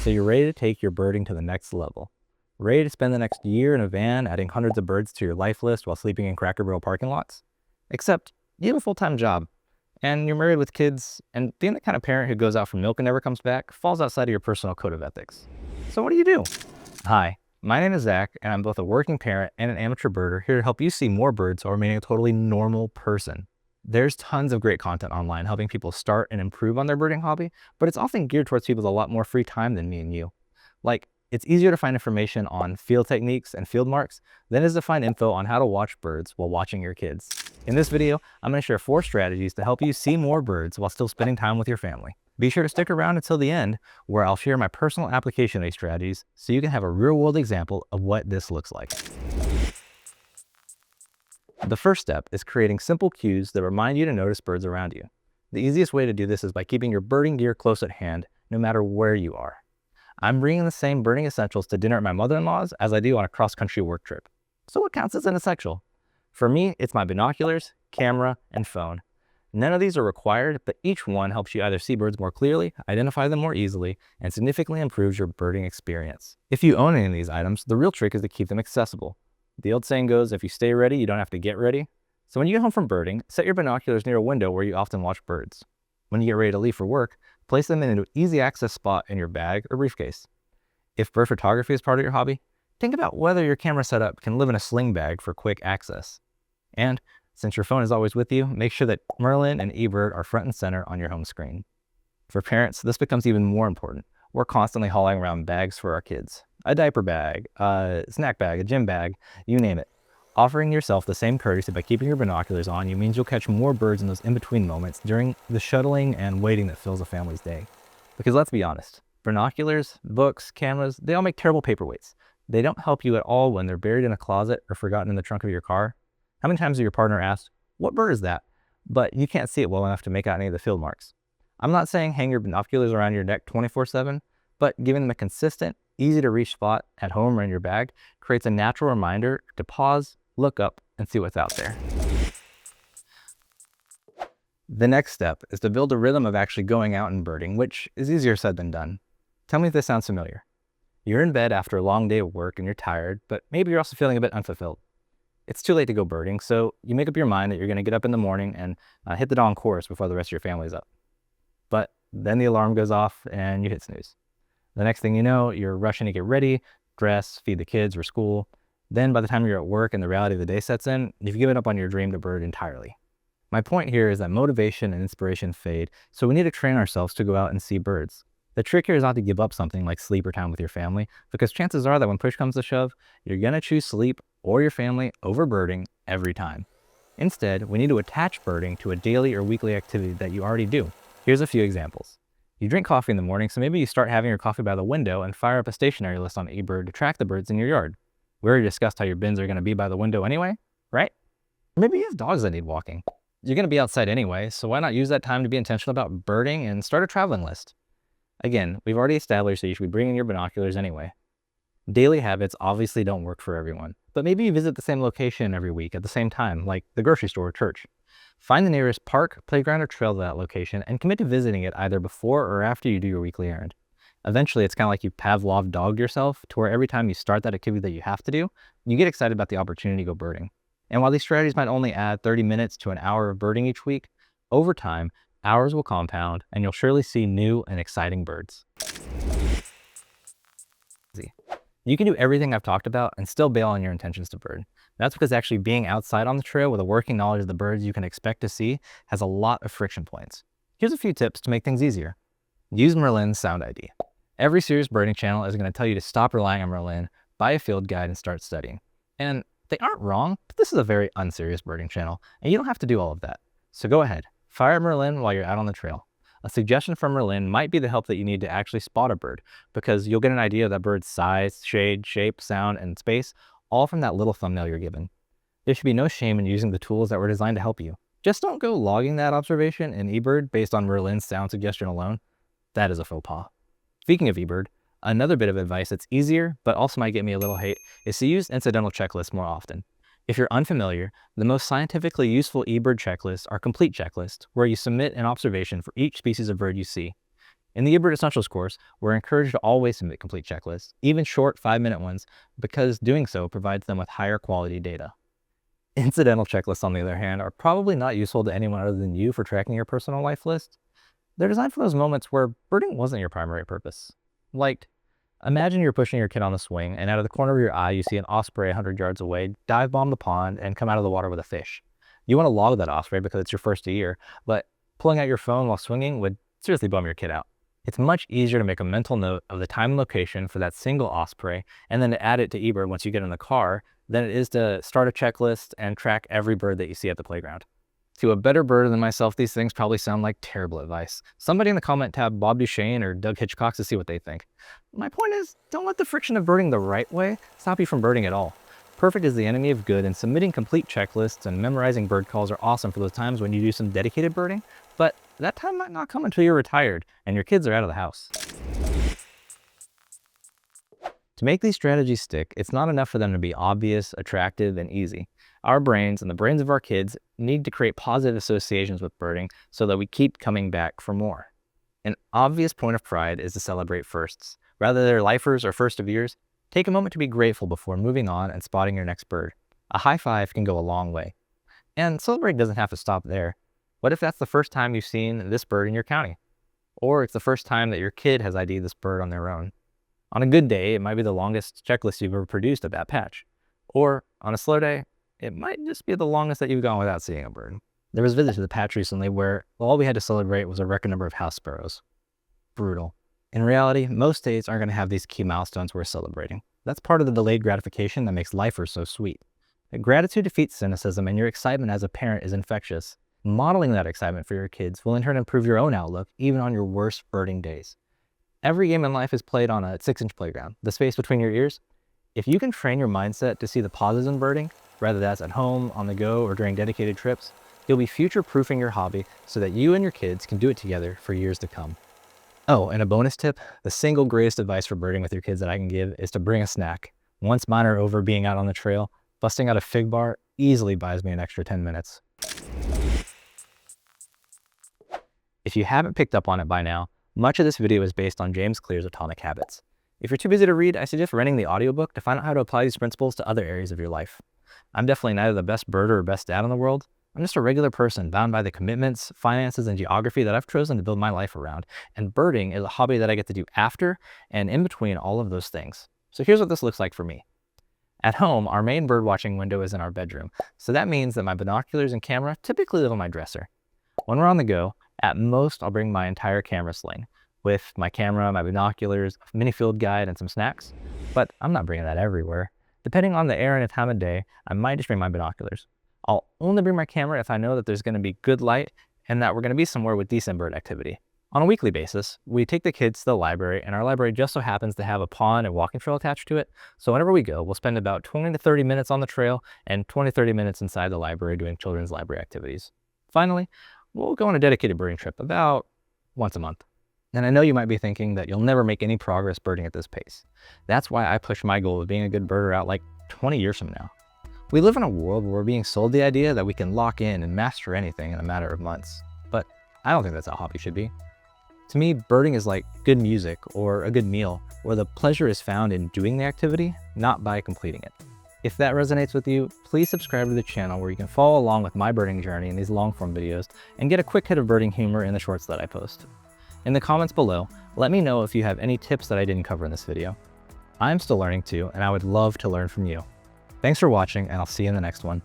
So you're ready to take your birding to the next level. Ready to spend the next year in a van adding hundreds of birds to your life list while sleeping in Cracker Barrel parking lots? Except you have a full-time job, and you're married with kids, and being the kind of parent who goes out for milk and never comes back falls outside of your personal code of ethics. So what do you do? Hi, my name is Zach, and I'm both a working parent and an amateur birder here to help you see more birds while remaining a totally normal person. There's tons of great content online helping people start and improve on their birding hobby, but it's often geared towards people with a lot more free time than me and you. Like, it's easier to find information on field techniques and field marks than it is to find info on how to watch birds while watching your kids. In this video, I'm going to share 4 strategies to help you see more birds while still spending time with your family. Be sure to stick around until the end, where I'll share my personal application of these strategies so you can have a real-world example of what this looks like. The first step is creating simple cues that remind you to notice birds around you. The easiest way to do this is by keeping your birding gear close at hand, no matter where you are. I'm bringing the same birding essentials to dinner at my mother-in-law's as I do on a cross-country work trip. So what counts as an essential? For me, it's my binoculars, camera, and phone. None of these are required, but each one helps you either see birds more clearly, identify them more easily, and significantly improves your birding experience. If you own any of these items, the real trick is to keep them accessible. The old saying goes, if you stay ready, you don't have to get ready. So when you get home from birding, set your binoculars near a window where you often watch birds. When you get ready to leave for work, place them in an easy access spot in your bag or briefcase. If bird photography is part of your hobby, think about whether your camera setup can live in a sling bag for quick access. And since your phone is always with you, make sure that Merlin and eBird are front and center on your home screen. For parents, this becomes even more important. We're constantly hauling around bags for our kids. A diaper bag, a snack bag, a gym bag, you name it. Offering yourself the same courtesy by keeping your binoculars on you means you'll catch more birds in those in-between moments during the shuttling and waiting that fills a family's day. Because let's be honest, binoculars, books, cameras, they all make terrible paperweights. They don't help you at all when they're buried in a closet or forgotten in the trunk of your car. How many times has your partner asked, "What bird is that?" But you can't see it well enough to make out any of the field marks. I'm not saying hang your binoculars around your neck 24/7, but giving them a consistent, easy to reach spot at home or in your bag creates a natural reminder to pause, look up, and see what's out there. The next step is to build a rhythm of actually going out and birding, which is easier said than done. Tell me if this sounds familiar. You're in bed after a long day of work and you're tired, but maybe you're also feeling a bit unfulfilled. It's too late to go birding, so you make up your mind that you're going to get up in the morning and hit the dawn chorus before the rest of your family's up. But then the alarm goes off and you hit snooze. The next thing you know, you're rushing to get ready, dress, feed the kids for school. Then by the time you're at work and the reality of the day sets in, you've given up on your dream to bird entirely. My point here is that motivation and inspiration fade, so we need to train ourselves to go out and see birds. The trick here is not to give up something like sleep or time with your family, because chances are that when push comes to shove, you're going to choose sleep or your family over birding every time. Instead, we need to attach birding to a daily or weekly activity that you already do. Here's a few examples. You drink coffee in the morning, so maybe you start having your coffee by the window and fire up a stationary list on eBird to track the birds in your yard. We already discussed how your bins are going to be by the window anyway, right? Or maybe you have dogs that need walking. You're going to be outside anyway, so why not use that time to be intentional about birding and start a traveling list? Again, we've already established that you should be bringing your binoculars anyway. Daily habits obviously don't work for everyone, but maybe you visit the same location every week at the same time, like the grocery store or church. Find the nearest park, playground, or trail to that location and commit to visiting it either before or after you do your weekly errand. Eventually, it's kind of like you Pavlov dogged yourself to where every time you start that activity that you have to do, you get excited about the opportunity to go birding. And while these strategies might only add 30 minutes to an hour of birding each week, over time, hours will compound and you'll surely see new and exciting birds. You can do everything I've talked about and still bail on your intentions to bird. That's because actually being outside on the trail with a working knowledge of the birds you can expect to see has a lot of friction points. Here's a few tips to make things easier. Use Merlin's Sound ID. Every serious birding channel is going to tell you to stop relying on Merlin, buy a field guide, and start studying. And they aren't wrong, but this is a very unserious birding channel, and you don't have to do all of that. So go ahead, fire Merlin while you're out on the trail. A suggestion from Merlin might be the help that you need to actually spot a bird, because you'll get an idea of that bird's size, shade, shape, sound, and space, all from that little thumbnail you're given. There should be no shame in using the tools that were designed to help you. Just don't go logging that observation in eBird based on Merlin's sound suggestion alone. That is a faux pas. Speaking of eBird, another bit of advice that's easier, but also might get me a little hate, is to use incidental checklists more often. If you're unfamiliar, the most scientifically useful eBird checklists are complete checklists, where you submit an observation for each species of bird you see. In the eBird Essentials course, we're encouraged to always submit complete checklists, even short 5-minute ones, because doing so provides them with higher quality data. Incidental checklists, on the other hand, are probably not useful to anyone other than you for tracking your personal life list. They're designed for those moments where birding wasn't your primary purpose. Like, imagine you're pushing your kid on the swing, and out of the corner of your eye, you see an osprey 100 yards away dive bomb the pond and come out of the water with a fish. You want to log that osprey because it's your first year, but pulling out your phone while swinging would seriously bum your kid out. It's much easier to make a mental note of the time and location for that single osprey and then to add it to eBird once you get in the car than it is to start a checklist and track every bird that you see at the playground. To a better birder than myself, these things probably sound like terrible advice. Somebody in the comment tab Bob Duchesne or Doug Hitchcock to see what they think. My point is, don't let the friction of birding the right way stop you from birding at all. Perfect is the enemy of good, and submitting complete checklists and memorizing bird calls are awesome for those times when you do some dedicated birding, but that time might not come until you're retired and your kids are out of the house. To make these strategies stick, it's not enough for them to be obvious, attractive, and easy. Our brains and the brains of our kids need to create positive associations with birding so that we keep coming back for more. An obvious point of pride is to celebrate firsts. Whether they're lifers or first of years, take a moment to be grateful before moving on and spotting your next bird. A high five can go a long way. And celebrating doesn't have to stop there. What if that's the first time you've seen this bird in your county? Or it's the first time that your kid has ID'd this bird on their own. On a good day, it might be the longest checklist you've ever produced of that patch. Or on a slow day, it might just be the longest that you've gone without seeing a bird. There was a visit to the patch recently where all we had to celebrate was a record number of house sparrows. Brutal. In reality, most days aren't going to have these key milestones we're celebrating. That's part of the delayed gratification that makes lifers so sweet. Gratitude defeats cynicism, and your excitement as a parent is infectious. Modeling that excitement for your kids will in turn improve your own outlook, even on your worst birding days. Every game in life is played on a 6-inch playground, the space between your ears. If you can train your mindset to see the positives in birding, whether that's at home, on the go, or during dedicated trips, you'll be future-proofing your hobby so that you and your kids can do it together for years to come. Oh, and a bonus tip, the single greatest advice for birding with your kids that I can give is to bring a snack. Once mine are over being out on the trail, busting out a fig bar easily buys me an extra 10 minutes. If you haven't picked up on it by now, much of this video is based on James Clear's Atomic Habits. If you're too busy to read, I suggest renting the audiobook to find out how to apply these principles to other areas of your life. I'm definitely neither the best birder or best dad in the world. I'm just a regular person bound by the commitments, finances, and geography that I've chosen to build my life around, and birding is a hobby that I get to do after and in between all of those things. So here's what this looks like for me. At home, our main birdwatching window is in our bedroom, so that means that my binoculars and camera typically live on my dresser. When we're on the go, at most I'll bring my entire camera sling, with my camera, my binoculars, a mini field guide, and some snacks, but I'm not bringing that everywhere. Depending on the air and the time of day, I might just bring my binoculars. I'll only bring my camera if I know that there's going to be good light and that we're going to be somewhere with decent bird activity. On a weekly basis, we take the kids to the library, and our library just so happens to have a pond and walking trail attached to it. So whenever we go, we'll spend about 20 to 30 minutes on the trail and 20 to 30 minutes inside the library doing children's library activities. Finally, we'll go on a dedicated birding trip about once a month. And I know you might be thinking that you'll never make any progress birding at this pace. That's why I push my goal of being a good birder out like 20 years from now. We live in a world where we're being sold the idea that we can lock in and master anything in a matter of months. But I don't think that's how a hobby should be. To me, birding is like good music or a good meal, where the pleasure is found in doing the activity, not by completing it. If that resonates with you, please subscribe to the channel where you can follow along with my birding journey in these long-form videos and get a quick hit of birding humor in the shorts that I post. In the comments below, let me know if you have any tips that I didn't cover in this video. I'm still learning too, and I would love to learn from you. Thanks for watching, and I'll see you in the next one.